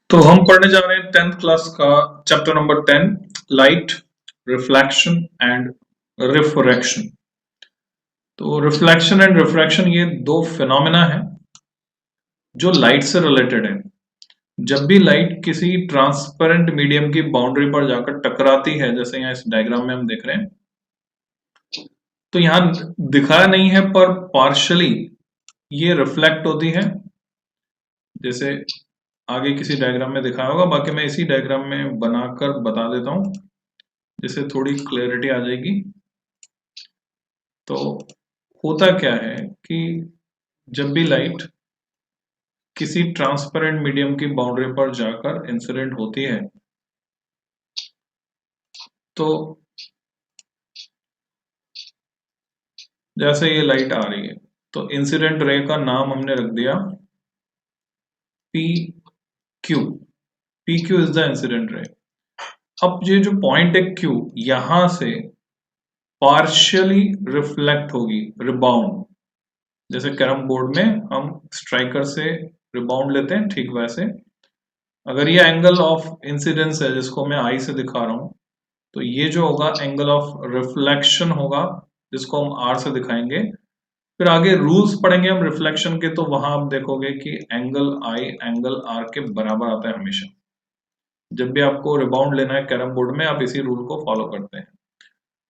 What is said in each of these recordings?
तो हम पढ़ने जा रहे हैं 10th क्लास का chapter number 10 light reflection and refraction. तो रिफ्लेक्शन एंड रिफ्रैक्शन ये दो फिनोमेना है जो लाइट से रिलेटेड है। जब भी लाइट किसी ट्रांसपेरेंट मीडियम की बाउंड्री पर जाकर टकराती है, जैसे यहाँ इस डायग्राम में हम देख रहे हैं, तो यहाँ दिखाया नहीं है पर पार्शली ये रिफ्लेक्ट होती है, जैसे आगे किसी डायग्राम में दिखाया होगा। बाकी मैं इसी डायग्राम में बनाकर बता देता हूं जिससे थोड़ी क्लैरिटी आ जाएगी। तो होता क्या है कि जब भी लाइट किसी ट्रांसपेरेंट मीडियम की बाउंड्री पर जाकर इंसिडेंट होती है, तो जैसे ये लाइट आ रही है तो इंसिडेंट रे का नाम हमने रख दिया P Q. P Q is the incident ray. अब ये जो पॉइंट है क्यू, यहां से पार्शियली रिफ्लेक्ट होगी, रिबाउंड। जैसे कैरम बोर्ड में हम स्ट्राइकर से रिबाउंड लेते हैं, ठीक वैसे अगर ये एंगल ऑफ इंसिडेंस है जिसको मैं आई से दिखा रहा हूं, तो ये जो होगा एंगल ऑफ रिफ्लेक्शन होगा, जिसको हम आर से दिखाएंगे। फिर आगे रूल्स पढ़ेंगे हम रिफ्लेक्शन के, तो वहां आप देखोगे कि एंगल आई एंगल आर के बराबर आता है हमेशा। जब भी आपको रिबाउंड लेना है कैरम बोर्ड में, आप इसी रूल को फॉलो करते हैं।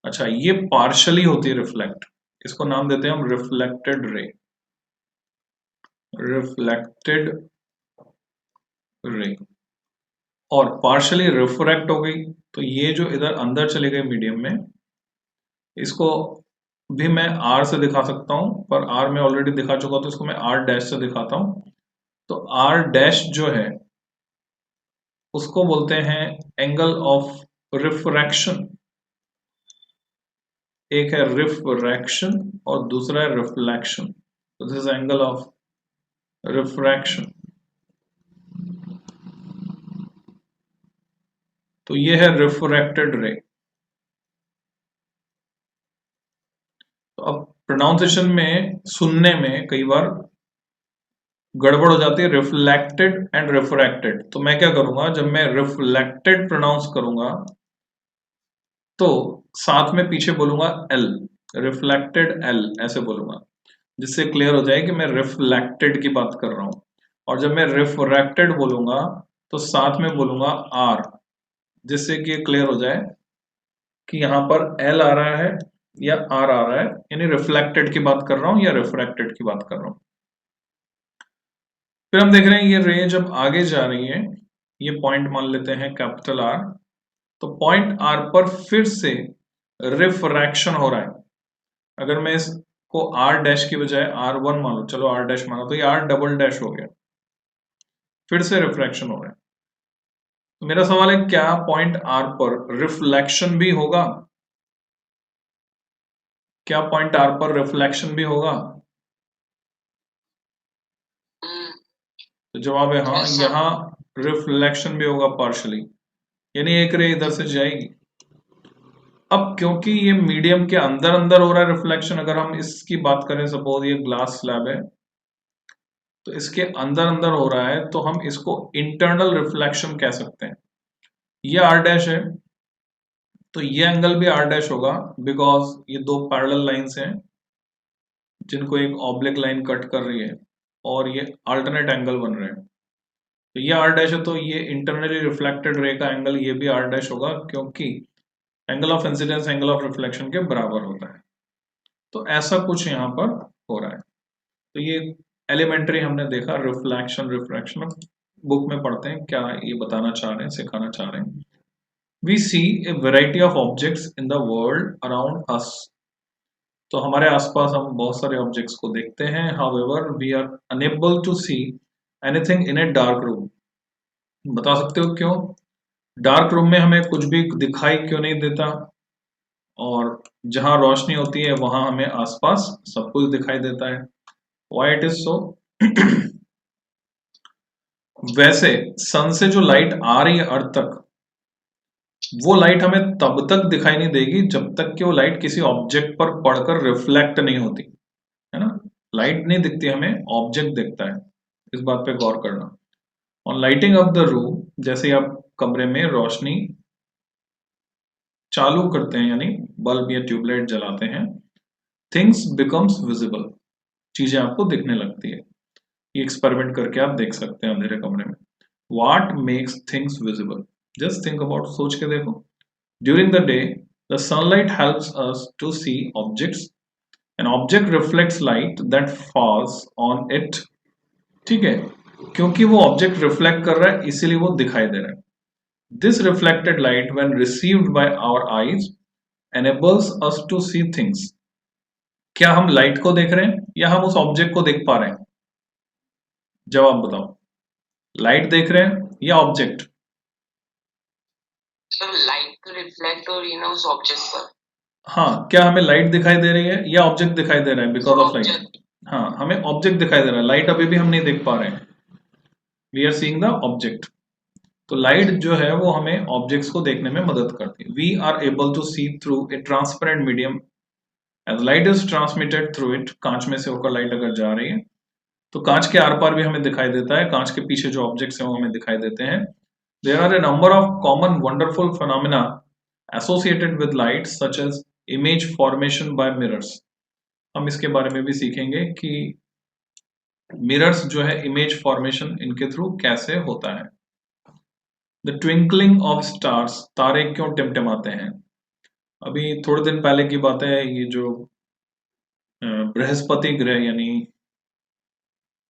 अच्छा, ये पार्शली होती है रिफ्लेक्ट, इसको नाम देते हैं हम रिफ्लेक्टेड रे। रिफ्लेक्टेड रे और पार्शली रिफ्रैक्ट हो गई, तो ये जो इधर अंदर चले गए मीडियम में, इसको भी मैं आर से दिखा सकता हूं, पर आर में ऑलरेडी दिखा चुका, तो इसको मैं आर डैश से दिखाता हूं। तो आर डैश जो है उसको बोलते हैं एंगल ऑफ रिफ्रैक्शन। एक है रिफ्रैक्शन और दूसरा है रिफ्लेक्शन। तो this is angle of refraction. तो ये है रिफ्रैक्टेड रे। तो अब प्रोनाउंसिएशन में, सुनने में कई बार गड़बड़ हो जाती है, रिफ्लेक्टेड एंड रिफ्रैक्टेड। तो मैं क्या करूंगा, जब मैं रिफ्लेक्टेड प्रोनाउंस करूंगा तो साथ में पीछे बोलूंगा एल, रिफ्लेक्टेड एल ऐसे बोलूंगा, जिससे क्लियर हो जाए कि मैं रिफ्लेक्टेड की बात कर रहा हूं। और जब मैं रिफ्रैक्टेड बोलूंगा तो साथ में बोलूंगा आर, जिससे कि क्लियर हो जाए कि यहां पर एल आ रहा है या आर आ रहा है, यानी रिफ्लेक्टेड की बात कर रहा हूं या रिफ्रैक्टेड की बात कर रहा हूं। फिर हम देख रहे हैं ये रे जब आगे जा रही है, ये पॉइंट मान लेते हैं कैपिटल आर, तो पॉइंट आर पर फिर से रिफ्रैक्शन हो रहा है। अगर मैं इसको आर डैश की बजाय आर वन मानो, चलो आर डैश मानो, तो ये आर डबल डैश हो गया, फिर से रिफ्रैक्शन हो रहा है। तो मेरा सवाल है, क्या पॉइंट आर पर रिफ्लेक्शन भी होगा? क्या पॉइंट आर पर रिफ्लेक्शन भी होगा? तो जवाब है हाँ, यहाँ रिफ्लेक्शन भी होगा पार्शली, यानी एक रे इधर से जाएगी। अब क्योंकि ये मीडियम के अंदर अंदर हो रहा है रिफ्लेक्शन, अगर हम इसकी बात करें, सपोज ये ग्लास स्लैब है, तो इसके अंदर अंदर हो रहा है, तो हम इसको इंटरनल रिफ्लेक्शन कह सकते हैं। ये आर डैश है, तो ये एंगल भी आर डैश होगा, बिकॉज ये दो पैरेलल लाइंस हैं जिनको एक ऑब्लिक लाइन कट कर रही है, और ये अल्टरनेट एंगल बन रहे हैं। तो ये आर डैश है, तो ये इंटरनली रिफ्लेक्टेड रे का एंगल ये भी आर डैश होगा, क्योंकि angle of incidence angle of reflection के बराबर होता है। तो ऐसा कुछ यहाँ पर हो रहा है। तो ये एलिमेंट्री हमने देखा, रिफ्लेक्शन रिफ्रैक्शन बुक में पढ़ते हैं, क्या ये बताना चाह रहे हैं, सिखाना चाह रहे हैं। We see a variety of objects in the world around us. तो हमारे आसपास हम बहुत सारे ऑब्जेक्ट्स को देखते हैं, however we are unable to see anything in a dark room. बता सकते हो क्यों डार्क रूम में हमें कुछ भी दिखाई क्यों नहीं देता, और जहां रोशनी होती है वहां हमें आसपास सब कुछ दिखाई देता है? Why it is so? वैसे सन से जो लाइट आ रही है अर्थ तक, वो लाइट हमें तब तक दिखाई नहीं देगी जब तक कि वो लाइट किसी ऑब्जेक्ट पर पड़कर रिफ्लेक्ट नहीं होती, है ना। लाइट नहीं दिखती हमें, ऑब्जेक्ट दिखता है, इस बात पे गौर करना। On lighting up the room, जैसे आप कमरे में रोशनी चालू करते हैं यानी बल्ब या ट्यूबलाइट जलाते हैं, थिंग्स बिकम्स विजिबल, चीजें आपको दिखने लगती है। ये एक्सपेरिमेंट करके आप देख सकते हैं अंधेरे कमरे में। What makes things visible? Just think about, सोच के देखो। During the day the sunlight helps us to see objects, an object reflects light that falls on it. ठीक है, क्योंकि वो ऑब्जेक्ट रिफ्लेक्ट कर रहा है इसीलिए वो दिखाई दे रहा है। This reflected light when received by our eyes enables us to see things। क्या हम लाइट को देख रहे हैं या हम उस ऑब्जेक्ट को देख पा रहे हैं? जवाब बताओ, लाइट देख रहे हैं या ऑब्जेक्ट? तो लाइट तो रिफ्लेक्ट हो रही है ना उस ऑब्जेक्ट पर। हाँ, क्या हमें लाइट दिखाई दे रही है या ऑब्जेक्ट दिखाई दे रहा है बिकॉज ऑफ लाइट? हाँ, हमें ऑब्जेक्ट दिखाई दे रहा है, लाइट अभी भी हम नहीं देख पा रहे हैं। We are seeing the object. तो लाइट जो है वो हमें ऑब्जेक्ट्स को देखने में मदद करती है। We are able to see through a transparent medium as light is transmitted through it. कांच में से होकर लाइट अगर जा रही है तो कांच के आर पार भी हमें दिखाई देता है, कांच के पीछे जो ऑब्जेक्ट्स हैं वो हमें दिखाई देते हैं। There are a number of common wonderful phenomena associated with light such as image formation by mirrors. हम इसके बारे में भी सीखेंगे कि मिरर्स जो है इमेज फॉर्मेशन इनके थ्रू कैसे होता है। द ट्विंकलिंग ऑफ स्टार्स, तारे क्यों टिमटिमाते हैं? अभी थोड़े दिन पहले की बात है, ये जो बृहस्पति ग्रह यानी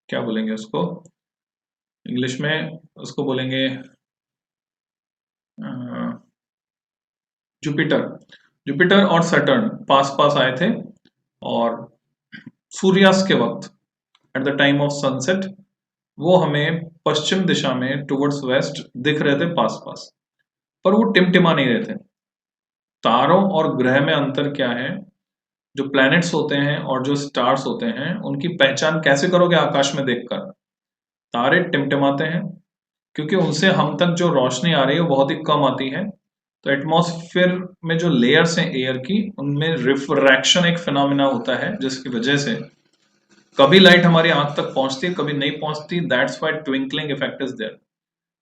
क्या बोलेंगे उसको इंग्लिश में, उसको बोलेंगे जुपिटर। जुपिटर और सैटर्न पास पास आए थे और सूर्यास्त के वक्त at the time of sunset वो हमें पश्चिम दिशा में टुवर्ड्स वेस्ट दिख रहे थे पास पास, पर वो टिमटिमा नहीं रहे थे। तारों और ग्रह में अंतर क्या है? जो प्लैनेट्स होते हैं और जो स्टार्स होते हैं उनकी पहचान कैसे करोगे आकाश में देखकर? तारे टिमटिमाते हैं क्योंकि उनसे हम तक जो रोशनी आ रही है वो बहुत ही कम आती है। तो एटमॉस्फेयर में जो लेयर्स हैं एयर की उनमें रिफ्रैक्शन एक फिनोमिना होता है जिसकी वजह से कभी लाइट हमारी आंख तक पहुंचती है कभी नहीं पहुंचती। That's why twinkling effect is there.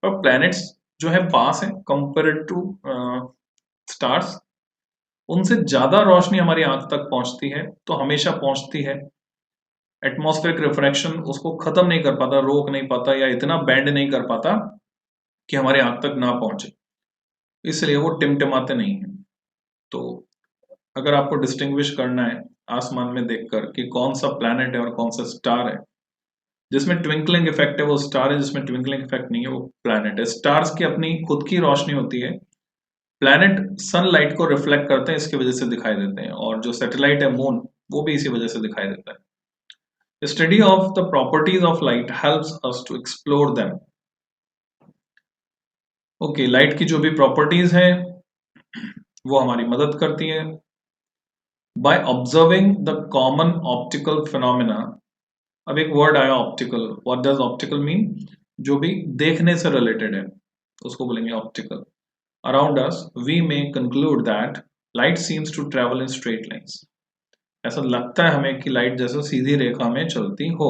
और प्लैनेट्स जो है पास है कंपेयर्ड टू स्टार्स, उनसे ज्यादा रोशनी हमारी आंख तक पहुंचती है, तो हमेशा पहुंचती है। एटमॉस्फेरिक रिफ्रैक्शन उसको खत्म नहीं कर पाता, रोक नहीं पाता या इतना बैंड नहीं कर पाता कि हमारे आंख तक ना पहुंचे, इसलिए वो टिमटिमाते नहीं है। तो अगर आपको डिस्टिंग्विश करना है आसमान में देखकर कि कौन सा प्लैनेट है और कौन सा स्टार है, जिसमें ट्विंकलिंग इफेक्ट है वो स्टार है, जिसमें ट्विंकलिंग इफेक्ट नहीं है वो प्लैनेट है। स्टार्स की अपनी खुद की रोशनी होती है, प्लैनेट सनलाइट को रिफ्लेक्ट करते हैं, इसकी वजह से दिखाई देते हैं, और जो सैटेलाइट है मून वो भी इसी वजह से दिखाई देता है। Study of the properties of light helps us to explore them. Okay, light की जो भी प्रॉपर्टीज हैं वो हमारी मदद करती है। By observing the common optical phenomena. अब एक वर्ड आया optical. What does optical mean? जो भी देखने से रिलेटेड है उसको बोलेंगे optical. Around us we may conclude that light seems to travel in straight lines. ऐसा लगता है हमें कि लाइट जैसे सीधी रेखा में चलती हो।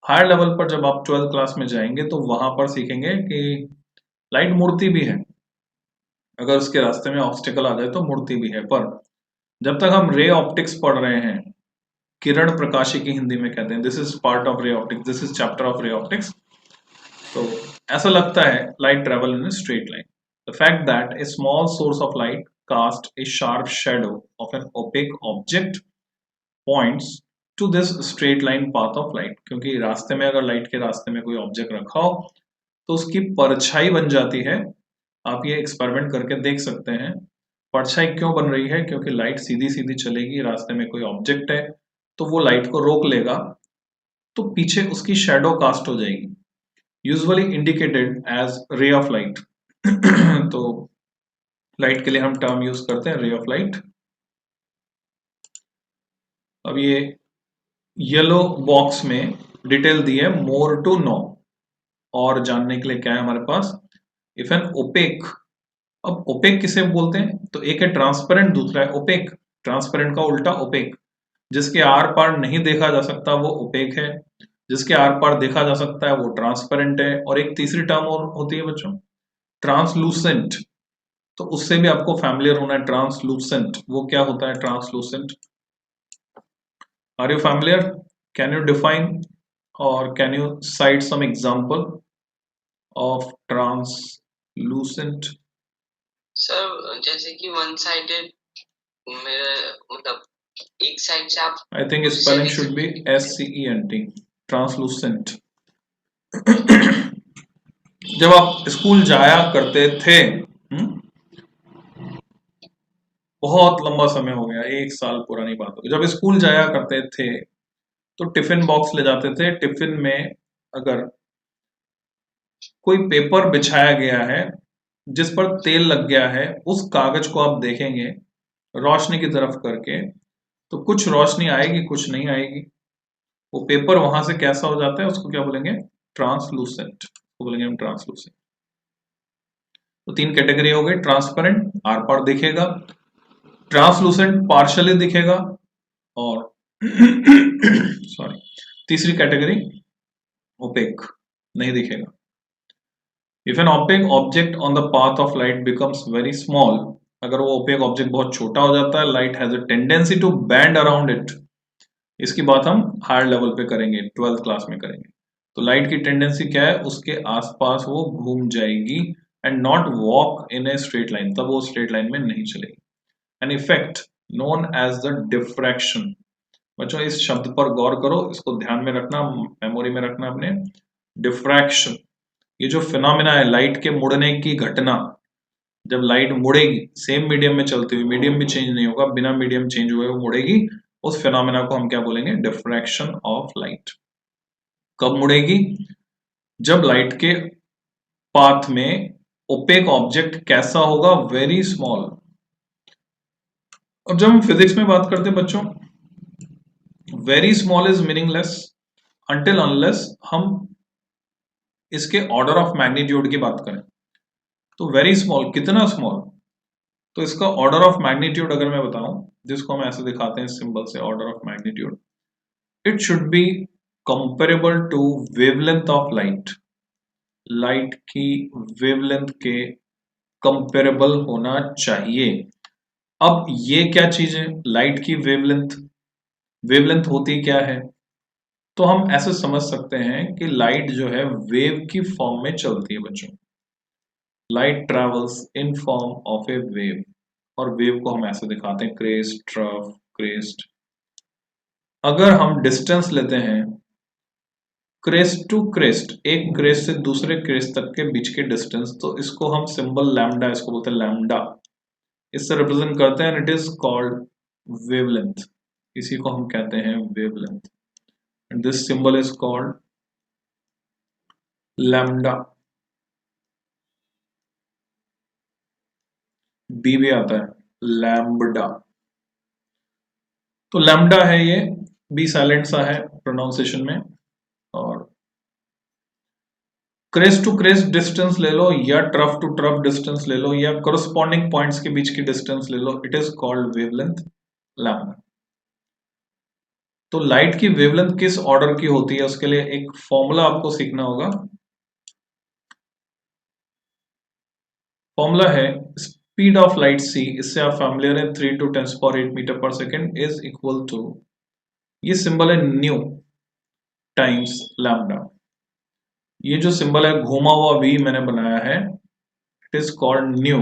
हायर लेवल पर जब आप 12th क्लास में जाएंगे तो वहां पर सीखेंगे कि लाइट मुड़ती भी है, अगर उसके रास्ते में ऑब्स्टिकल आ जाए तो मुड़ती भी है। पर जब तक हम रे ऑप्टिक्स पढ़ रहे हैं, किरण प्रकाशी की हिंदी में कहते हैं, this is part of ray optics, this is chapter of ray optics. तो ऐसा लगता है light travel in straight line. The fact that a small source of light cast a sharp shadow of an opaque object points to this straight line path of light. क्योंकि रास्ते में, अगर light के रास्ते में कोई ऑब्जेक्ट रखा हो तो उसकी परछाई बन जाती है। आप ये एक्सपेरिमेंट करके देख सकते हैं। परछाई क्यों बन रही है? क्योंकि लाइट सीधी सीधी चलेगी, रास्ते में कोई ऑब्जेक्ट है तो वो लाइट को रोक लेगा, तो पीछे उसकी शेडो कास्ट हो जाएगी, usually indicated as ray of light. तो लाइट के लिए हम टर्म यूज करते हैं रे ऑफ लाइट। अब ये येलो बॉक्स में डिटेल दी है मोर टू नो, और जानने के लिए क्या है हमारे पास? If an opaque. अब ओपेक किसे बोलते हैं? तो एक है ट्रांसपेरेंट, दूसरा है ओपेक। ट्रांसपेरेंट का उल्टा ओपेक, जिसके आर पार नहीं देखा जा सकता वो ओपेक है। जिसके आर पार देखा जा सकता है वो ट्रांसपेरेंट है। और एक तीसरी टर्म और होती है बच्चों, ट्रांसलूसेंट। तो उससे भी आपको फैमिलियर होना है, ट्रांसलूसेंट वो क्या होता है translucent? Are you familiar? Can you define और can you cite some example of translucent? Sir जैसे कि वन साइडेड, मेरा मतलब एक साइड से आप आई थिंक दूसरी स्पेलिंग देख शुड बी सकते हैं। SCENT, translucent. जब आप स्कूल जाया करते थे, बहुत लंबा समय हो गया, 1 साल पुरानी बात होगी, जब स्कूल जाया करते थे तो टिफिन बॉक्स ले जाते थे। टिफिन में अगर कोई पेपर बिछाया गया है जिस पर तेल लग गया है, उस कागज को आप देखेंगे रोशनी की तरफ करके, तो कुछ रोशनी आएगी कुछ नहीं आएगी। वो पेपर वहां से कैसा हो जाता है, उसको क्या बोलेंगे? ट्रांसलूसेंट, उसको बोलेंगे हम ट्रांसलूसेंट। तो 3 कैटेगरी हो गई, ट्रांसपेरेंट आर पार दिखेगा, ट्रांसलूसेंट पार्शियली दिखेगा, और सॉरी तीसरी कैटेगरी ओपेक, नहीं दिखेगा। If an opaque object on the path of light becomes very small, अगर वो ओपेक ऑब्जेक्ट बहुत छोटा हो जाता है, light has a tendency to bend around it. इसकी बात हम हायर लेवल पे करेंगे, 12th क्लास में करेंगे। तो लाइट की टेंडेंसी क्या है, उसके आसपास वो घूम जाएगी and not walk in a straight line, तब वो स्ट्रेट लाइन में नहीं चलेगी। An effect known as the diffraction. बच्चों इस शब्द पर गौर करो, इसको ध्यान में रखना, मेमोरी में रखना अपने। डिफ्रैक्शन, ये जो फिनोमिना है, लाइट के मुड़ने की घटना, जब लाइट मुड़ेगी सेम मीडियम में चलती हुई, मीडियम भी चेंज नहीं होगा, बिना मीडियम चेंज हुए वो मुड़ेगी, उस फिनोमिना को हम क्या बोलेंगे? Diffraction of light. कब मुड़ेगी? जब लाइट के पाथ में ओपेक ऑब्जेक्ट कैसा होगा? Very small. अब जब हम फिजिक्स में बात करते हैं बच्चों, very small is meaningless until unless हम इसके ऑर्डर ऑफ मैग्नीट्यूड की बात करें। तो वेरी स्मॉल कितना स्मॉल? तो इसका ऑर्डर ऑफ मैग्नीट्यूड अगर मैं बताऊं, जिसको हम ऐसे दिखाते हैं सिंबल से, order of magnitude, it should be comparable to wavelength of light. Light की वेवलेंथ के कंपेरेबल होना चाहिए। अब ये क्या चीज है लाइट की वेवलेंथ? वेवलेंथ होती क्या है? तो हम ऐसे समझ सकते हैं कि लाइट जो है वेव की फॉर्म में चलती है बच्चों। Light travels in form of A wave, और वेव को हम ऐसे दिखाते हैं, क्रेस्ट, ट्रफ, क्रेस्ट। अगर हम डिस्टेंस लेते हैं क्रेस्ट टू क्रेस्ट, एक क्रेस्ट से दूसरे क्रेस्ट तक के बीच के डिस्टेंस, तो इसको हम सिंबल लैम्डा, इसको बोलते हैं लैम्डा, इससे रिप्रेजेंट करते हैं, इट इज कॉल्ड वेवलेंथ। इसी को हम कहते हैं wavelength, and this symbol is called lambda. B भी आता है लैम्बडा। तो लैम्डा है ये, बी साइलेंट सा है प्रोनाउंसिएशन में। और क्रेस्ट टू क्रेस्ट डिस्टेंस ले लो, या ट्रफ टू ट्रफ डिस्टेंस ले लो, या कोरस्पॉन्डिंग पॉइंट्स के बीच की डिस्टेंस ले लो, it is called wavelength lambda. तो लाइट की वेवलेंथ किस ऑर्डर की होती है, उसके लिए एक फॉर्मूला आपको सीखना होगा। फॉर्मूला है स्पीड ऑफ लाइट c, इससे आप फैमिलियर है, 3 to 10⁸ मीटर पर सेकेंड इज इक्वल टू, ये सिंबल है न्यू टाइम्स लैम्डा। ये जो सिंबल है घूमा हुआ v मैंने बनाया है, it is called new.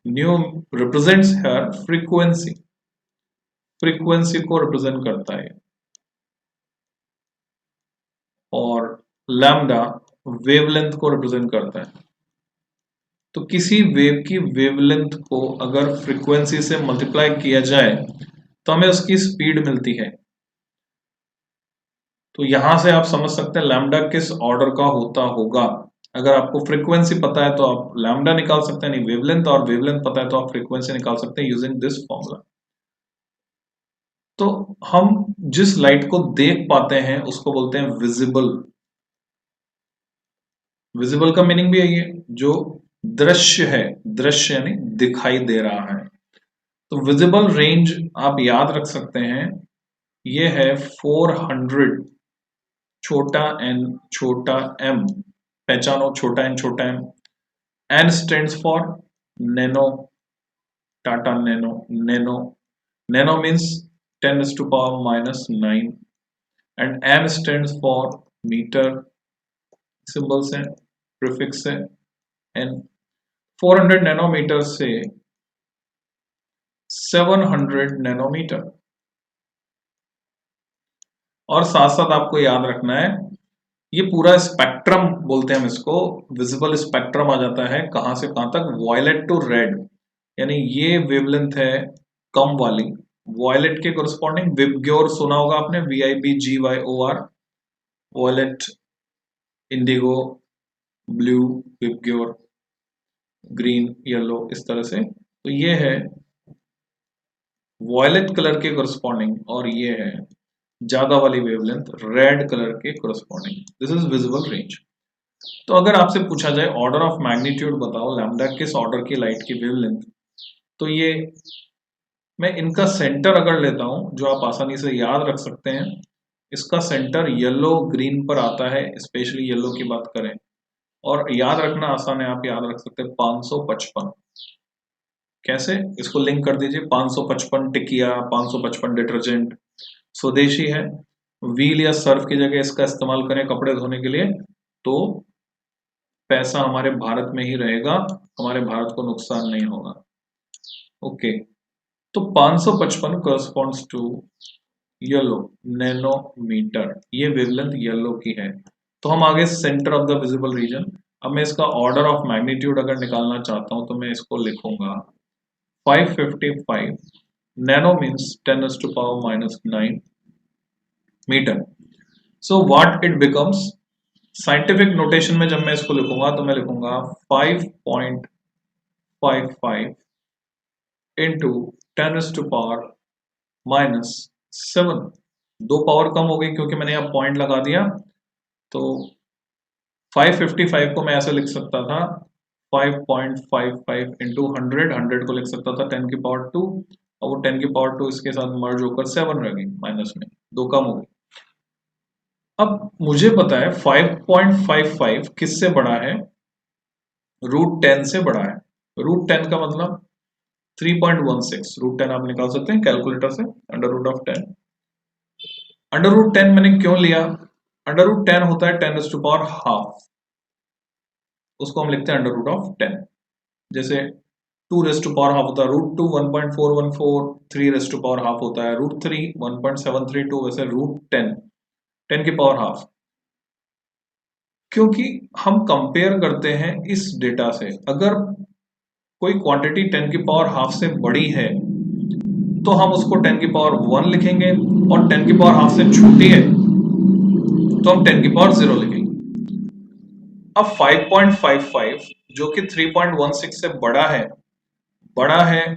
New represents her frequency, frequency को रिप्रेजेंट करता है, और लैम्डा वेवलेंथ को रिप्रेजेंट करता है। तो किसी वेव की वेवलेंथ को अगर फ्रीक्वेंसी से मल्टीप्लाई किया जाए तो हमें उसकी स्पीड मिलती है। तो यहां से आप समझ सकते हैं लैम्डा किस ऑर्डर का होता होगा। अगर आपको फ्रीक्वेंसी पता है तो आप लैम्डा निकाल सकते हैं, नहीं वेवलेंथ, और वेवलेंथ पता है तो आप फ्रीक्वेंसी निकाल सकते हैं यूजिंग दिस फॉर्मूला। तो हम जिस लाइट को देख पाते हैं उसको बोलते हैं विजिबल। विजिबल का मीनिंग भी यही है, जो दृश्य है, दृश्य यानी दिखाई दे रहा है। तो विजिबल रेंज आप याद रख सकते हैं, ये है 400, छोटा n छोटा m, पहचानो छोटा n छोटा m. N stands for nano, Tata nano, nano means 10 raised to power minus 9, and m stands for meter, symbols है, प्रीफिक्स है n. 400 नैनोमीटर से 700 नैनोमीटर. और साथ साथ आपको याद रखना है, ये पूरा स्पेक्ट्रम बोलते हैं हम इसको, विजिबल स्पेक्ट्रम आ जाता है कहां से कहां तक, वॉयलेट टू रेड, यानी ये वेवलेंथ है कम वाली, वॉयलेट के कोरस्पॉन्डिंग विबग्योर सुना होगा आपने, VIBGYOR, violet, indigo, blue, VIBGYOR, green, yellow, इस तरह से. तो ये है वॉयलेट कलर के कोरस्पॉन्डिंग, और ये है ज्यादा वाली वेवलेंथ रेड कलर के corresponding. This is visible range. तो अगर आपसे पूछा जाए ऑर्डर ऑफ मैग्नीट्यूड बताओ लैम्डा किस ऑर्डर की लाइट की वेवलेंथ, तो ये मैं इनका सेंटर अगर लेता हूं जो आप आसानी से याद रख सकते हैं, इसका सेंटर येलो ग्रीन पर आता है, स्पेशली येलो की बात करें, और याद रखना आसान है, आप याद रख सकते हैं 555. कैसे, इसको लिंक कर दीजिए, 555 टिकिया, 555 डिटर्जेंट, स्वदेशी है, व्हील या सर्फ की जगह इसका इस्तेमाल करें कपड़े धोने के लिए, तो पैसा हमारे भारत में ही रहेगा, हमारे भारत को नुकसान नहीं होगा. ओके, तो 555 करस्पॉन्ड्स टू येलो नैनोमीटर, ये वेवलेंथ येलो की है. तो हम आगे centre of the visible region. अब मैं इसका ऑर्डर ऑफ मैग्नीट्यूड अगर निकालना चाहता हूं तो मैं इसको लिखूंगा 555 nano means 10 to power minus 9 metre. So what it becomes, scientific notation में जब मैं इसको लिखूंगा तो मैं लिखूंगा 5.55 इंटू 10 to power minus 7. दो पावर कम हो गई क्योंकि मैंने यहाँ पॉइंट लगा दिया, तो 555 को मैं ऐसे लिख सकता था 5.55 इंटू 100 को लिख सकता था 10 की पावर 2, और वो 10 की पावर 2 इसके साथ मर्ज होकर 7 रह गई, माइनस में दो कम हो गई. अब मुझे पता है 5.55 किससे बड़ा है, √10 से बड़ा है. √10 का मतलब 3.16, √10 आप निकाल सकते हैं कैलकुलेटर से, √10. √10 मैंने क्यों लिया, √10 होता है 10 to power हाफ, उसको हम लिखते हैं √10. जैसे 2 रेस्ट टू पावर हाफ होता है √2 1.414, 3 रेस्ट टू पावर हाफ होता है √3 1.732, वैसे √10 10 की पावर हाफ. क्योंकि हम कंपेयर करते हैं इस डेटा से, अगर कोई क्वांटिटी 10 की पावर हाफ से बड़ी है तो हम उसको 10 की पावर 1 लिखेंगे, और 10 की पावर हाफ से छोटी है तो हम 10 की पावर 0 लिखेंगे. अब 5.55 जो कि 3.16 से बड़ा है,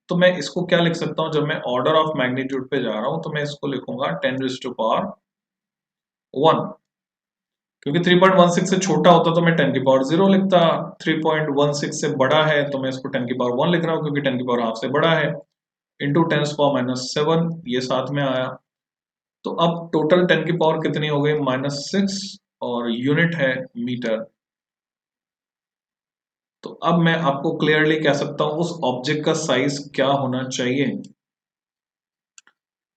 तो मैं इसको क्या लिख सकता हूं, जब मैं ऑर्डर ऑफ मैग्नीट्यूड पे जा रहा हूं तो मैं इसको लिखूंगा 10 raised to power 1, क्योंकि 3.16 से छोटा होता तो मैं 10 की पावर 0 लिखता, 3.16 से बड़ा है तो मैं इसको 10 की पावर 1 लिख रहा हूं क्योंकि 10 की पावर हाफ से बड़ा है, इंटू 10 पावर माइनस 7, ये साथ में आया. तो अब टोटल 10 की पावर कितनी हो गई, -6, और यूनिट है मीटर. तो अब मैं आपको क्लियरली कह सकता हूं उस ऑब्जेक्ट का साइज क्या होना चाहिए.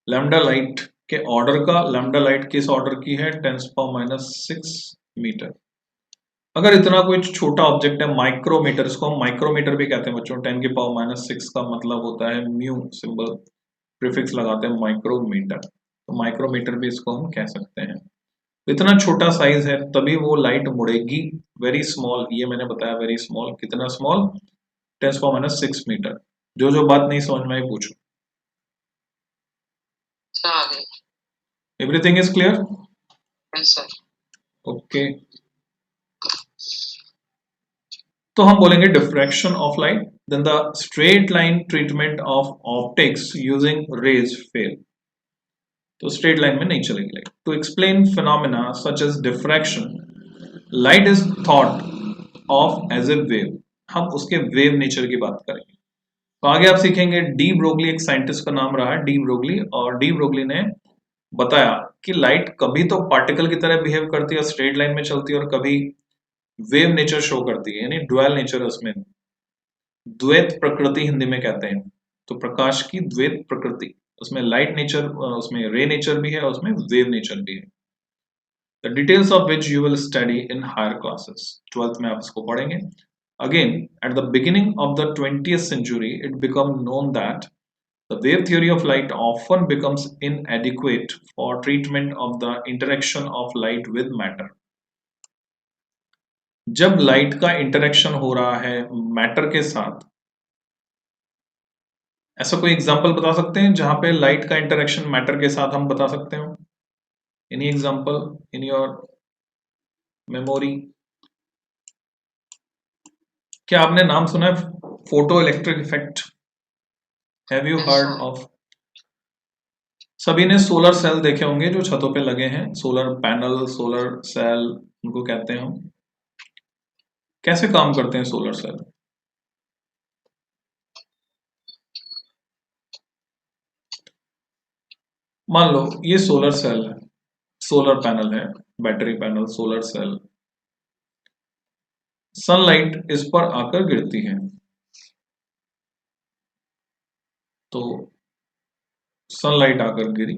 लैम्डा लाइट के ऑर्डर का, लैम्डा लाइट किस ऑर्डर की है, 10⁻⁶ मीटर. अगर इतना कोई छोटा ऑब्जेक्ट है, माइक्रोमीटर, इसको हम माइक्रोमीटर भी कहते हैं बच्चों, 10⁻⁶ का मतलब होता है म्यू, सिंबल प्रीफिक्स लगाते हैं माइक्रोमीटर, तो माइक्रोमीटर भी इसको हम कह सकते हैं. इतना छोटा साइज है तभी वो लाइट मुड़ेगी. वेरी स्मॉल, ये मैंने बताया वेरी स्मॉल, कितना स्मॉल, 10⁻⁶ मीटर. जो बात नहीं समझ में आई पूछो. Everything is clear? Yes sir. Okay, तो हम बोलेंगे diffraction of light, then the straight line treatment of optics using rays fail. तो स्ट्रेट लाइन में नहीं चलेगी light. To explain phenomena such as diffraction, light is thought of as a wave. हम उसके wave nature की बात करेंगे. तो आगे आप सीखेंगे, डी ब्रोगली एक साइंटिस्ट का नाम रहा है डी ब्रोगली, और डी ब्रोगली ने बताया कि लाइट कभी तो पार्टिकल की तरह बिहेव करती है, स्ट्रेट लाइन में चलती है, और कभी वेव नेचर शो करती है, यानी ड्वेल नेचर है उसमें, द्वैत प्रकृति हिंदी में कहते हैं। तो प्रकाश की द्वैत प्रकृति, उसमें लाइट नेचर, उसमें रे नेचर भी है और उसमें वेव नेचर भी है। The details of which you will study in higher classes. 12th में आप इसको पढ़ेंगे. Again, at the beginning of the 20th century, it became known that the wave theory of light often becomes inadequate for treatment of the interaction of light with matter. जब light का interaction हो रहा है matter के साथ, ऐसा कोई example बता सकते हैं जहां पे लाइट का इंटरेक्शन मैटर के साथ हम बता सकते हो? Any example in your memory? क्या आपने नाम सुना है photo electric effect? Have you heard of? सभी ने सोलर सेल देखे होंगे जो छतों पे लगे हैं, सोलर पैनल, सोलर सेल उनको कहते हैं हम। कैसे काम करते हैं सोलर सेल? मान लो ये सोलर सेल है, सोलर पैनल है, battery panel, solar cell. Sunlight इस पर आकर गिरती है, तो सनलाइट आकर गिरी,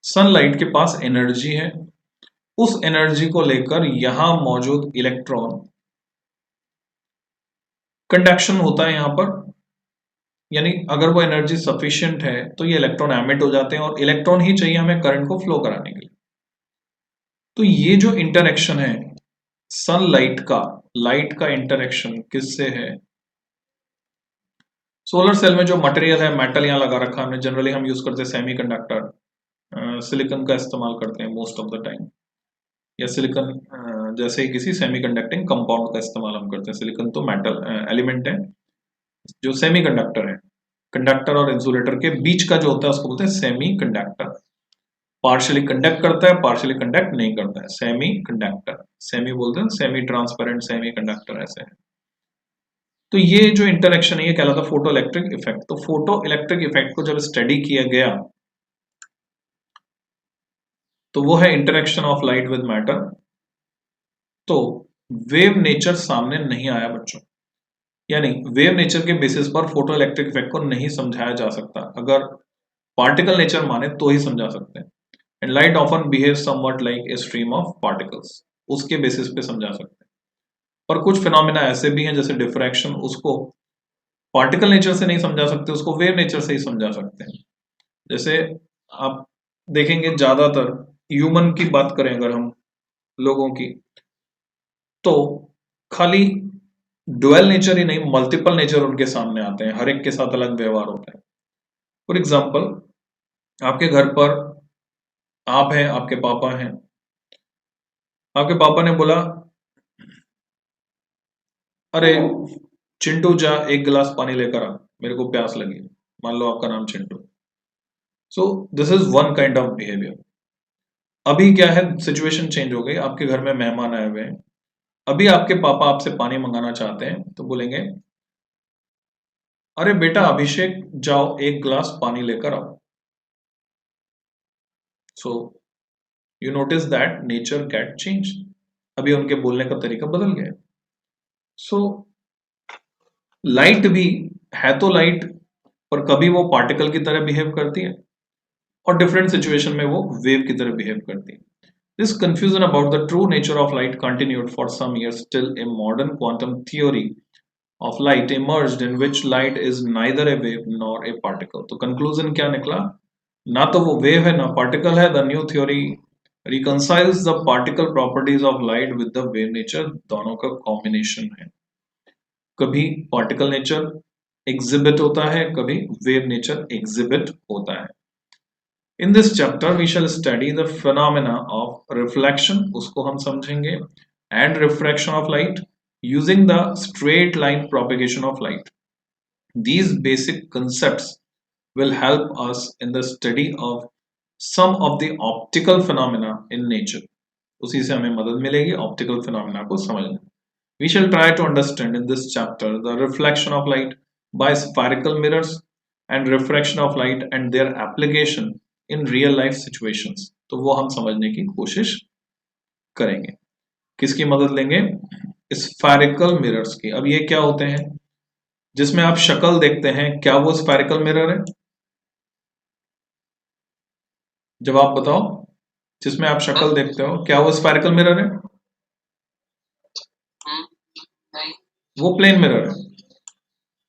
सनलाइट के पास एनर्जी है, उस एनर्जी को लेकर यहां मौजूद इलेक्ट्रॉन, कंडक्शन होता है यहां पर, यानी अगर वो एनर्जी सफिशिएंट है तो ये इलेक्ट्रॉन एमिट हो जाते हैं, और इलेक्ट्रॉन ही चाहिए हमें करंट को फ्लो कराने के लिए। तो ये जो इंटरेक्शन है सनलाइट का, लाइट का इंटरेक्शन किससे है? सोलर सेल में जो मटेरियल है, मेटल यहां लगा रखा हमने, जनरली हम यूज करते हैं सेमीकंडक्टर, सिलिकॉन का इस्तेमाल करते हैं मोस्ट ऑफ द टाइम, या सिलिकॉन जैसे किसी सेमीकंडक्टिंग कंपाउंड का इस्तेमाल हम करते हैं। सिलिकॉन तो मेटल एलिमेंट है जो सेमीकंडक्टर है, कंडक्टर और इंसुलेटर के बीच का जो होता है उसको बोलते हैं सेमीकंडक्टर। पार्शियली कंडक्ट करता है, पार्शियली कंडक्ट नहीं करता है, सेमीकंडक्टर। सेमी बोलते हैं, सेमी ट्रांसपेरेंट, सेमीकंडक्टर ऐसे है। तो ये जो इंटरेक्शन है ये कहलाता है फोटो इलेक्ट्रिक इफेक्ट। तो फोटो इलेक्ट्रिक इफेक्ट को जब स्टडी किया गया तो वो है interaction of light with matter. तो वेव नेचर सामने नहीं आया बच्चों, यानी वेव नेचर के बेसिस पर फोटो इलेक्ट्रिक इफेक्ट को नहीं समझाया जा सकता। अगर पार्टिकल नेचर माने तो ही समझा सकते हैं। And light often behave somewhat like a stream of particles, उसके बेसिस पे समझा सकते हैं। पर कुछ फिनोमिना ऐसे भी हैं जैसे डिफ्रैक्शन, उसको पार्टिकल नेचर से नहीं समझा सकते, उसको वेव नेचर से ही समझा सकते हैं। जैसे आप देखेंगे ज्यादातर ह्यूमन की बात करें अगर हम, लोगों की, तो खाली डुअल नेचर ही नहीं मल्टीपल नेचर उनके सामने आते हैं, हर एक के साथ अलग व्यवहार होता है। फॉर एग्जाम्पल, आपके घर पर आप हैं, आपके पापा हैं, आपके पापा ने बोला अरे चिंटू जा एक गिलास पानी लेकर आ, मेरे को प्यास लगी। मान लो आपका नाम Chintu. So this is one kind of behaviour. अभी क्या है, सिचुएशन चेंज हो गई, आपके घर में मेहमान आए हुए हैं, अभी आपके पापा आपसे पानी मंगाना चाहते हैं तो बोलेंगे अरे बेटा अभिषेक जाओ एक गिलास पानी लेकर आओ। So you notice that nature get change, अभी उनके बोलने का तरीका बदल गया। सो लाइट भी है तो लाइट, पर कभी वो पार्टिकल की तरह बिहेव करती है और डिफरेंट सिचुएशन में वो वेव की तरह बिहेव करती है। This confusion about the true nature of light continued for some years till a modern quantum theory of light emerged in which light is neither a wave nor a particle. तो conclusion क्या निकला? ना तो वो wave है ना particle है। The new theory reconciles the particle properties of light with the wave nature, दोनों का combination है। कभी particle nature exhibit होता है, कभी wave nature exhibit होता है। In this chapter we shall study the phenomena of reflection, उसको हम समझेंगे, and refraction of light using the straight line propagation of light. These basic concepts will help us in the study of some of the optical phenomena in nature. उसी से हमें मदद मिलेगी optical phenomena को समझने। We shall try to understand in this chapter the reflection of light by spherical mirrors and refraction of light and their application in real life situations, तो वो हम समझने की कोशिश करेंगे। किसकी मदद लेंगे? स्फेरिकल मिरर्स की। अब ये क्या होते हैं? जिसमें आप शक्ल देखते हैं, क्या वो स्फेरिकल मिरर है? जवाब बताओ। जिसमें आप शक्ल देखते हो, क्या वो स्फेरिकल मिरर है? नहीं। वो प्लेन मिरर है।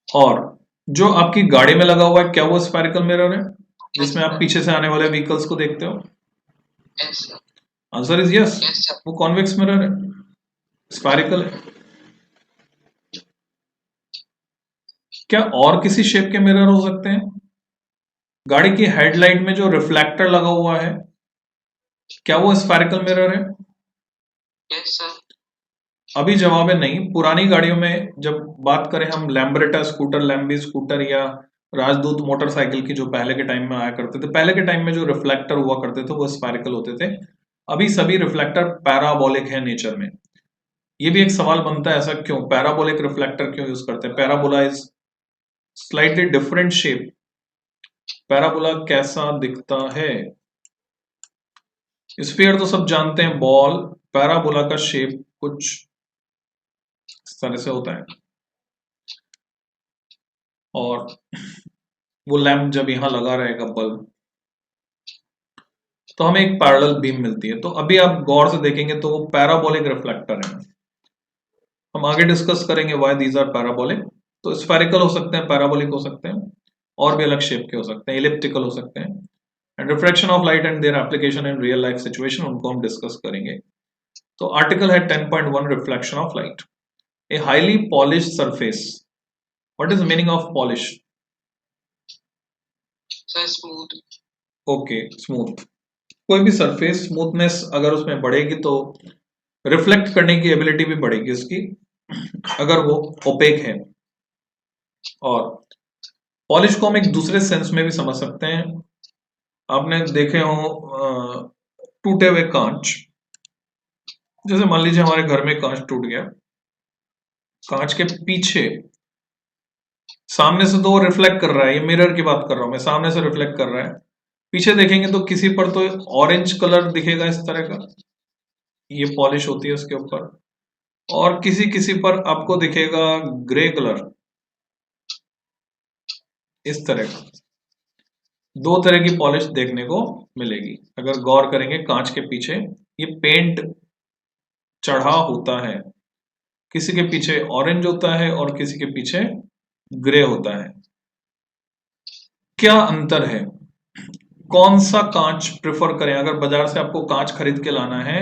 और जो आपकी गाड़ी में लगा हुआ है, क्या वो स्फेरिकल मिरर है, जिसमें आप पीछे से आने वाले व्हीकल्स को देखते हो? Yes sir. Answer is yes. Yes sir. वो कॉन्वेक्स मिरर है, स्फेरिकल है। क्या और किसी शेप के मिरर हो सकते हैं? गाड़ी की हेडलाइट में जो रिफ्लेक्टर लगा हुआ है, क्या वो स्फेरिकल मिरर है? Yes sir. अभी जवाब है नहीं। पुरानी गाड़ियों में जब बात करें हम, लैम्ब्रेटा स्कूटर, लैम्बी स्कूटर या राजदूत मोटरसाइकिल की जो पहले के टाइम में आया करते थे, पहले के टाइम में जो रिफ्लेक्टर हुआ करते थे वो स्फेरिकल होते थे। अभी सभी रिफ्लेक्टर पैराबोलिक है नेचर में। ये भी एक सवाल बनता है, ऐसा क्यों? पैराबोलिक रिफ्लेक्टर क्यों यूज करते हैं? Parabola is slightly different shape. Parabola कैसा दिखता है? स्फीयर तो सब जानते हैं, बॉल। पैराबोला का शेप कुछ इस तरह से होता है। और वो लैंप जब यहां लगा रहेगा बल्ब, तो हमें एक पैरेलल बीम मिलती है। तो अभी आप गौर से देखेंगे तो वो पैराबोलिक रिफ्लेक्टर है। हम आगे डिस्कस करेंगे व्हाई दीज आर पैराबोलिक। तो स्फेरिकल हो सकते हैं, पैराबोलिक हो सकते हैं, और भी अलग शेप के हो सकते हैं, इलिप्टिकल हो सकते हैं। And refraction of light and their application in real life situation, उनको हम डिस्कस करेंगे। तो आर्टिकल है 10.1, reflection of light. A highly polish surface. What is meaning of polish? Sir smooth. Okay, smooth. कोई भी सरफेस स्मूथनेस अगर उसमें बढ़ेगी तो रिफ्लेक्ट करने की एबिलिटी भी बढ़ेगी उसकी, अगर वो ओपेक है। और पॉलिश को हम एक दूसरे सेंस में भी समझ सकते हैं। आपने देखे हो टूटे हुए कांच। जैसे मान लीजिए हमारे घर में कांच टूट गया, कांच के पीछे सामने से तो वो रिफ्लेक्ट कर रहा है, ये मिरर की बात कर रहा हूं मैं, सामने से रिफ्लेक्ट कर रहा है। पीछे देखेंगे तो किसी पर तो ऑरेंज कलर दिखेगा इस तरह का, ये पॉलिश होती है उसके ऊपर। और किसी किसी पर आपको दिखेगा ग्रे कलर, इस तरह का। दो तरह की पॉलिश देखने को मिलेगी अगर गौर करेंगे कांच के पीछे। ये पेंट चढ़ा होता है, किसी के पीछे ऑरेंज होता है और किसी के पीछे ग्रे होता है। क्या अंतर है? कौन सा कांच प्रेफर करें? अगर बाजार से आपको कांच खरीद के लाना है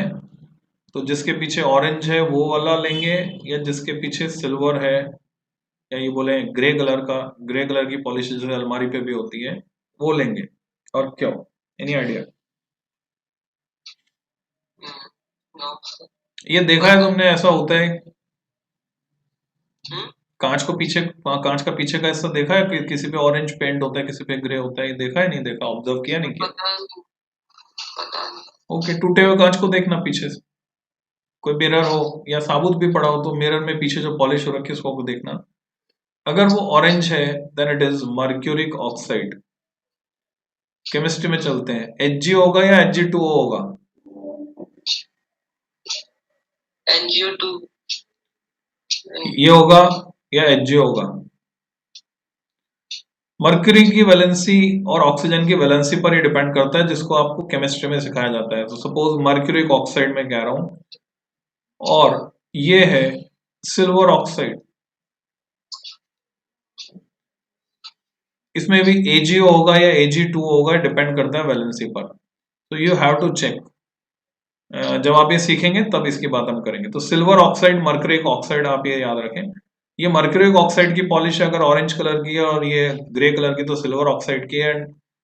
तो जिसके पीछे ऑरेंज है वो वाला लेंगे, या जिसके पीछे सिल्वर है, या ये बोले ग्रे कलर का, ग्रे कलर की पॉलिश जो अलमारी पे भी होती है वो लेंगे? और क्यों? Any idea? No sir. ये देखा है तुमने, ऐसा होता है हम्म। कांच को पीछे, कांच का पीछे का हिस्सा देखा है कि किसी पे ऑरेंज पेंट होता है, किसी पे ग्रे होता है? ये देखा है, नहीं देखा? ऑब्जर्व किया, नहीं किया? पता नहीं। पता नहीं। ओके, टूटे हुए कांच को देखना पीछे से, कोई मिरर हो या साबुत भी पड़ा हो तो मिरर में पीछे जो पॉलिश हो रखी है उसको देखना। अगर वो ऑरेंज है then it is mercuric oxide. Chemistry में चलते हैं, Hg होगा या Hg2O होगा? NGO2। ये होगा या Hg होगा? मर्क्यूरी की वैलेंसी और ऑक्सीजन की वैलेंसी पर ही डिपेंड करता है, जिसको आपको केमिस्ट्री में सिखाया जाता है। तो सपोज मर्क्यूरिक ऑक्साइड में कह रहा हूं, और ये है सिल्वर ऑक्साइड, इसमें भी AgO होगा या Ag2O होगा, डिपेंड करता है वैलेंसी पर। तो यू हैव टू चेक। जब आप ये सीखेंगे तब इसकी बात हम करेंगे। तो सिल्वर ऑक्साइड, मर्क्यूरिक ऑक्साइड, आप ये याद रखें। ये मर्क्यूरिक ऑक्साइड की पॉलिश अगर ऑरेंज कलर की है और ये ग्रे कलर की, तो सिल्वर ऑक्साइड की है।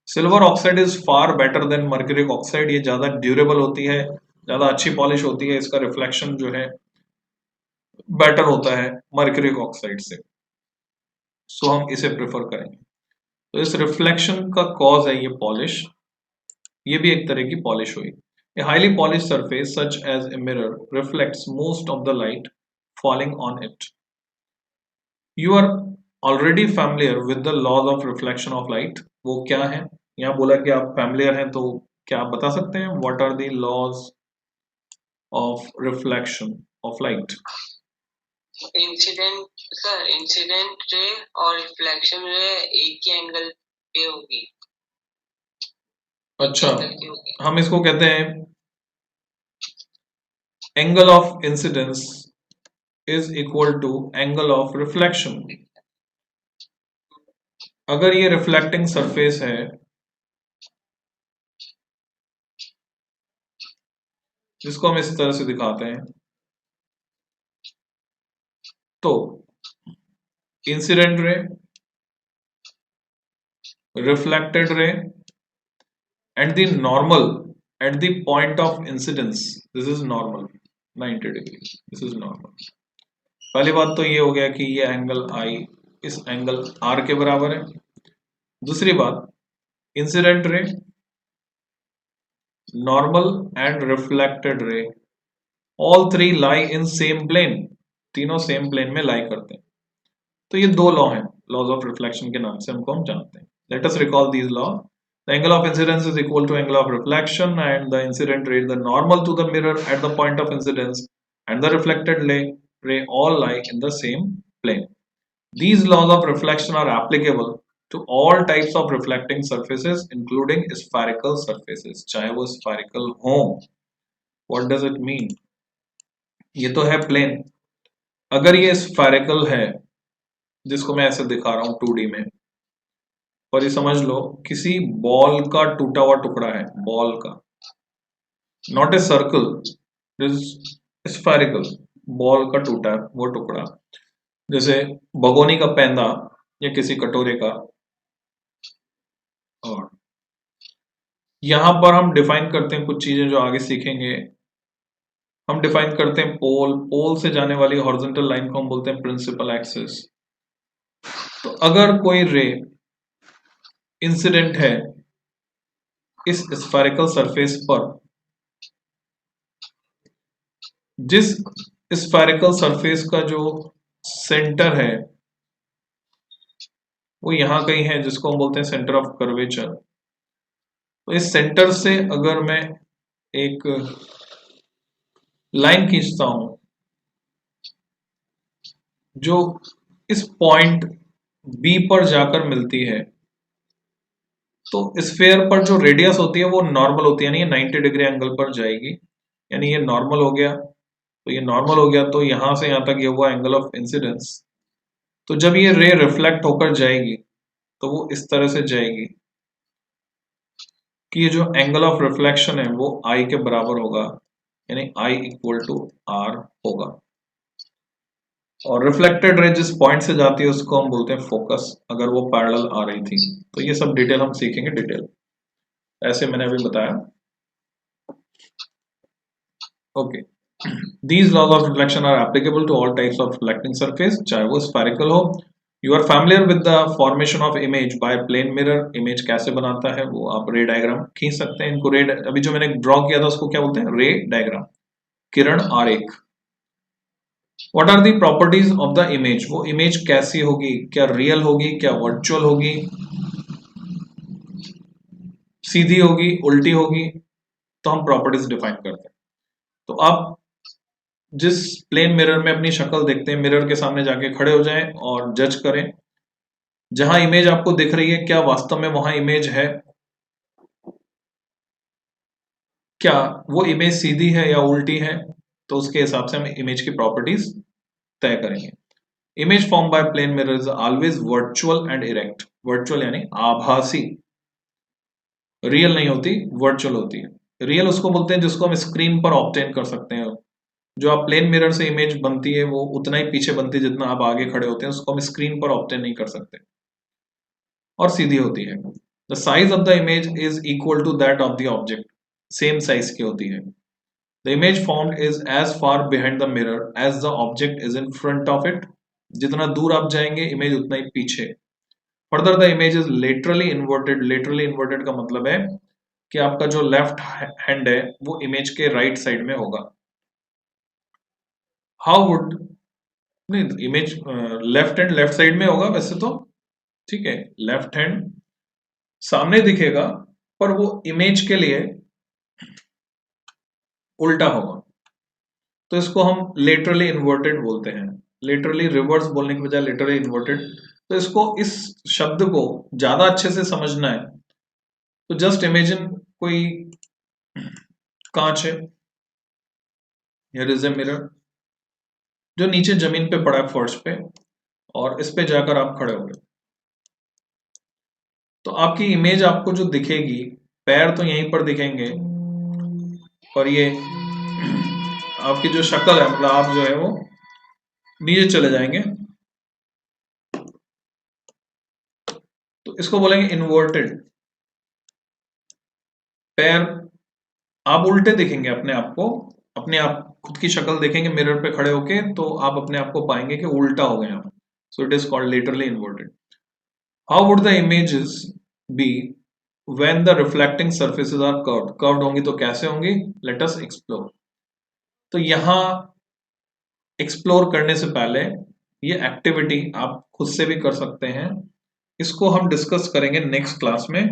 Silver oxide is far better than mercuric oxide. ये ज्यादा ड्यूरेबल होती है, ज्यादा अच्छी पॉलिश होती है, इसका रिफ्लेक्शन जो है बेटर होता है मर्क्यूरिक ऑक्साइड से। सो हम इसे प्रेफर करेंगे। तो इस रिफ्लेक्शन का कॉज है ये पॉलिश, ये भी एक तरह की पॉलिश हुई। A highly polished surface such as a mirror reflects most of the light falling on it. You are already familiar with the laws of reflection of light, वो क्या है? यहाँ बोला कि आप फैमिलियर हैं, तो क्या आप बता सकते हैं what are the laws of reflection of light? Incident ray और रिफ्लेक्शन रे एक ही एंगल पे होगी। अच्छा, हम इसको कहते हैं angle of incidence is equal to angle of reflection. अगर ये रिफ्लेक्टिंग सरफेस है, जिसको हम इस तरह से दिखाते हैं, तो incident ray, reflected ray and the normal at the point of incidence, this is normal 90 degree, this is normal। पहली बात तो ये हो गया कि ये एंगल I इस एंगल R के बराबर है। दूसरी बात, incident ray, normal and reflected ray all three lie in same plane, तीनों सेम प्लेन में लाई करते हैं। तो ये दो लॉ हैं, लॉज ऑफ रिफ्लेक्शन के नाम से हमको हम जानते हैं। Let us recall these law. The angle of incidence is equal to angle of reflection, and the incident ray, the normal to the mirror at the point of incidence, and the reflected ray all lie in the same plane. These laws of reflection are applicable to all types of reflecting surfaces, including spherical surfaces, चाहे वो spherical हो। What does it mean? ये तो है plane। अगर ये spherical है, जिसको मैं ऐसे दिखा रहा हूँ 2D में, और ये समझ लो किसी बॉल का टूटा हुआ टुकड़ा है, बॉल का, not a circle, spherical, ball का टूटा है वो टुकड़ा, जैसे भगोनी का पैंदा या किसी कटोरे का। और यहां पर हम डिफाइन करते हैं कुछ चीजें जो आगे सीखेंगे। हम डिफाइन करते हैं पोल, पोल से जाने वाली हॉरिजॉन्टल लाइन को हम बोलते हैं प्रिंसिपल एक्सिस। तो अगर कोई रे इंसिडेंट है इस स्फेरिकल सरफेस पर, जिस स्फेरिकल सरफेस का जो सेंटर है वो यहां कहीं है, जिसको हम बोलते हैं सेंटर ऑफ कर्वेचर। तो इस सेंटर से अगर मैं एक लाइन खींचता हूं जो इस पॉइंट बी पर जाकर मिलती है, तो स्फेयर पर जो रेडियस होती है वो नॉर्मल होती है, यानी ये 90 डिग्री एंगल पर जाएगी, यानी ये नॉर्मल हो गया। तो ये नॉर्मल हो गया, तो यहां से यहां तक ये हुआ एंगल ऑफ इंसिडेंस। तो जब ये रे रिफ्लेक्ट होकर जाएगी तो वो इस तरह से जाएगी कि ये जो एंगल ऑफ रिफ्लेक्शन है वो I के बराबर होगा, यानी I इक्वल टू R होगा। और रिफ्लेक्टेड रे जिस पॉइंट से जाती है उसको हम बोलते हैं फोकस, अगर वो पैरेलल आ रही थी। तो ये सब डिटेल हम सीखेंगे, डिटेल ऐसे मैंने अभी बताया। Okay, these laws of reflection are applicable to all types of reflecting surface, चाहे वो spherical हो। You are familiar with the formation of image by plane mirror। Image कैसे बनाता है वो आप रे डायग्राम खींच सकते हैं। इनको रे, अभी जो मैंने ड्रॉ किया था उसको क्या बोलते हैं? रे डायग्राम, किरण आरेख। What are the properties of the image? वो इमेज कैसी होगी, क्या रियल होगी, क्या वर्चुअल होगी, सीधी होगी, उल्टी होगी, तो हम प्रॉपर्टीज डिफाइन करते हैं। तो आप जिस प्लेन मिरर में अपनी शक्ल देखते हैं, मिरर के सामने जाके खड़े हो जाएं और जज करें। जहां इमेज आपको दिख रही है, क्या वास्तव में वहां इमेज है? क्या वो इमेज सीधी है या उल्टी है? तो उसके हिसाब से हम इमेज की प्रॉपर्टीज तय करेंगे। Image form by plane mirror is always virtual and erect. Virtual यानी आभासी, रियल नहीं होती, वर्चुअल होती है। रियल उसको बोलते हैं जिसको हम स्क्रीन पर ऑब्टेन कर सकते हैं। जो आप प्लेन मिरर से इमेज बनती है वो उतना ही पीछे बनती है जितना आप आगे खड़े होते हैं, उसको हम स्क्रीन पर ऑब्टेन नहीं कर सकते। और सीधी होती है। The size of the image is equal to that of the object, same size की होती है। The image formed is as far behind the mirror as the object is in front of it. जितना दूर आप जाएंगे image उतना ही पीछे। Further the image is laterally inverted. Laterally inverted का मतलब है कि आपका जो लेफ्ट हैंड है वो इमेज के राइट साइड में होगा। हाउ वुड नहीं, image left hand left side में होगा वैसे तो, ठीक है, लेफ्ट हैंड सामने दिखेगा, पर वो इमेज के लिए उल्टा होगा, तो इसको हम लेटरली इन्वर्टेड बोलते हैं। लेटरली रिवर्स बोलने के बजाय लेटरली इन्वर्टेड। तो इसको, इस शब्द को ज्यादा अच्छे से समझना है तो जस्ट इमेजिन कोई कांच है, हियर इज ए मिरर जो नीचे जमीन पे पड़ा है, फर्श पे, और इस पे जाकर आप खड़े हो गए, तो आपकी इमेज आपको जो दिखेगी, पैर तो यहीं पर दिखेंगे, और ये आपकी जो शक्ल है, मतलब आप जो है वो नीचे चले जाएंगे, तो इसको बोलेंगे इन्वर्टेड। पैर आप उल्टे दिखेंगे अपने आप को, अपने आप खुद की शक्ल देखेंगे मिरर पे खड़े होके, तो आप अपने आप को पाएंगे कि उल्टा हो गए आप। So it is called laterally inverted. How would the images be when the reflecting surfaces are curved? Curved होंगी तो कैसे होंगी? Let us explore. तो यहां एक्सप्लोर करने से पहले ये एक्टिविटी आप खुद से भी कर सकते हैं, इसको हम डिस्कस करेंगे नेक्स्ट क्लास में।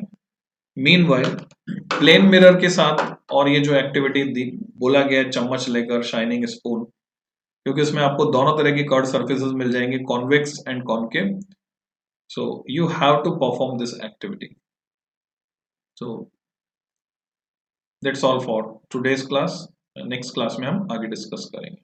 मीनवाइल प्लेन मिरर के साथ, और ये जो एक्टिविटी बोला गया है चम्मच लेकर शाइनिंग स्पून, क्योंकि इसमें आपको दोनों तरह की कर्व सर्फेसेस मिल जाएंगे, convex and concave, so you have to perform this activity. So that's all for today's class. Next class में हम आगे डिस्कस करेंगे।